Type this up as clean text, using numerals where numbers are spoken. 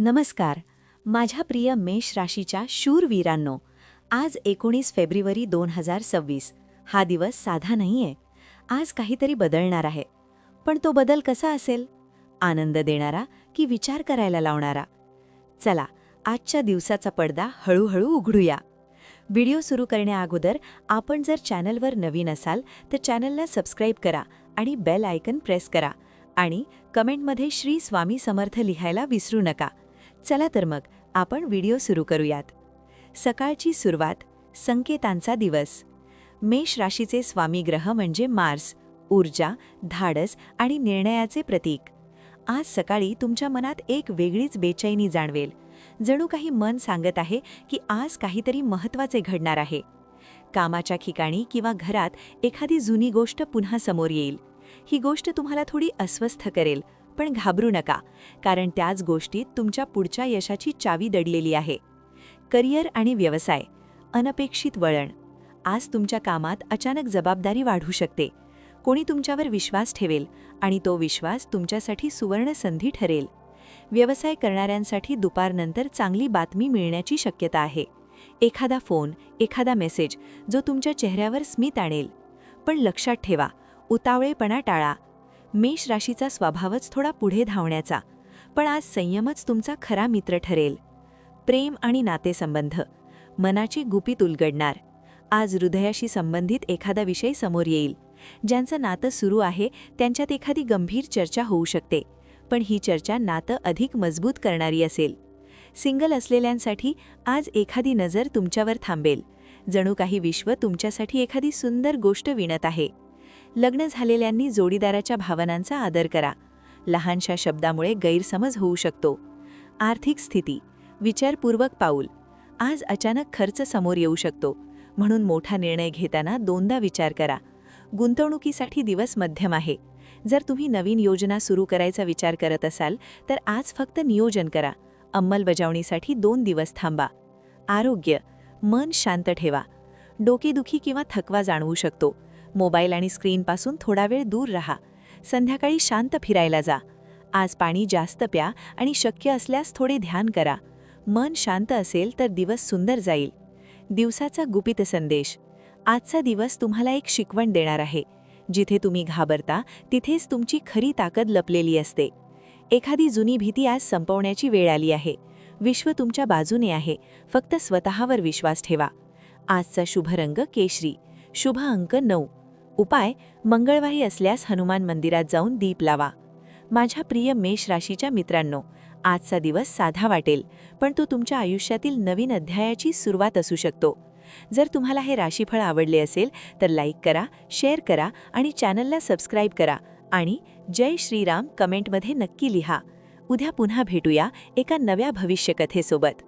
नमस्कार. माझ्या प्रिय मेष राशीच्या शूरवीरांनो, आज 19 फेब्रुवारी 2026 हा दिवस साधा नाहीये. आज काहीतरी बदलणार आहे. पण तो बदल कसा असेल? आनंद देणारा की विचार करायला लावणारा? चला, आजच्या दिवसाचा पडदा हळूहळू उघडूया. व्हिडिओ सुरू करण्याअगोदर आपण जर चॅनलवर नवीन असाल तर चॅनलला सबस्क्राईब करा आणि बेल आयकन प्रेस करा आणि कमेंटमध्ये श्री स्वामी समर्थ लिहायला विसरू नका. चला तर मग आपण व्हिडिओ सुरू करूयात. सकाळची सुरुवात, संकेतांचा दिवस. मेष राशीचे स्वामी ग्रह म्हणजे मार्स, ऊर्जा, धाडस आणि निर्णयाचे प्रतीक. आज सकाळी तुमच्या मनात एक वेगळीच बेचैनी जाणवेल. जणू काही मन सांगत आहे की आज काहीतरी महत्त्वाचे घडणार आहे. कामाच्या ठिकाणी किंवा घरात एखादी जुनी गोष्ट पुन्हा समोर येईल. ही गोष्ट तुम्हाला थोडी अस्वस्थ करेल, पण घाबरू नका, कारण त्याच गोष्टीत तुमच्या पुढच्या यशाची चावी दडलेली आहे. करिअर आणि व्यवसाय, अनपेक्षित वळण. आज तुमच्या कामात अचानक जबाबदारी वाढू शकते. कोणी तुमच्यावर विश्वास ठेवेल आणि तो विश्वास तुमच्यासाठी सुवर्ण संधी ठरेल. व्यवसाय करणाऱ्यांसाठी दुपारनंतर चांगली बातमी मिळण्याची शक्यता आहे. एखादा फोन, एखादा मेसेज जो तुमच्या चेहऱ्यावर स्मित आणेल. पण लक्षात ठेवा, उतावळेपणा टाळा. मेष राशीचा स्वभावच थोडा पुढे धावण्याचा, पण आज संयमच तुमचा खरा मित्र ठरेल. प्रेम आणि नातेसंबंध, मनाची गुपित उलगडणार. आज हृदयाशी संबंधित एखादा विषय समोर येईल. ज्यांचं नातं सुरू आहे त्यांच्यात एखादी गंभीर चर्चा होऊ शकते, पण ही चर्चा नातं अधिक मजबूत करणारी असेल. सिंगल असलेल्यांसाठी आज एखादी नजर तुमच्यावर थांबेल. जणू काही विश्व तुमच्यासाठी एखादी सुंदर गोष्ट विणत आहे. लग्न झालेल्यांनी जोडीदाराच्या भावनांचा आदर करा. लहानशा शब्दामुळे गैरसमज होऊ शकतो. आर्थिक स्थिती, विचारपूर्वक पाऊल. आज अचानक खर्च समोर येऊ शकतो, म्हणून मोठा निर्णय घेताना दोनदा विचार करा. गुंतवणुकीसाठी दिवस मध्यम आहे. जर तुम्ही नवीन योजना सुरू करायचा विचार करत असाल तर आज फक्त नियोजन करा. अंमलबजावणीसाठी 2 दिवस थांबा. आरोग्य, मन शांत ठेवा. डोकेदुखी किंवा थकवा जाणवू शकतो. मोबाईल आणि स्क्रीनपासून थोडा वेळ दूर राहा. संध्याकाळी शांत फिरायला जा. आज पाणी जास्त प्या आणि शक्य असल्यास थोडे ध्यान करा. मन शांत असेल तर दिवस सुंदर जाईल. दिवसाचा गुपित संदेश. आजचा दिवस तुम्हाला एक शिकवण देणार आहे. जिथे तुम्ही घाबरता तिथेच तुमची खरी ताकद लपलेली असते. एखादी जुनी भीती आज संपवण्याची वेळ आली आहे. विश्व तुमच्या बाजूने आहे. फक्त स्वतःवर विश्वास ठेवा. आजचा शुभ रंग केशरी. शुभ अंक 9. उपाय, मंगळवारी असल्यास हनुमान मंदिरात जाऊन दीप लावा. माझ्या प्रिय मेष राशीच्या मित्रांनो, आजचा दिवस साधा वाटेल, पण तो तुमच्या आयुष्यातील नवीन अध्यायाची सुरुवात असू शकतो. जर तुम्हाला हे राशीफळ आवडले असेल तर लाईक करा, शेअर करा आणि चॅनलला सबस्क्राईब करा आणि जय श्रीराम कमेंटमध्ये नक्की लिहा. उद्या पुन्हा भेटूया एका नव्या भविष्यकथेसोबत.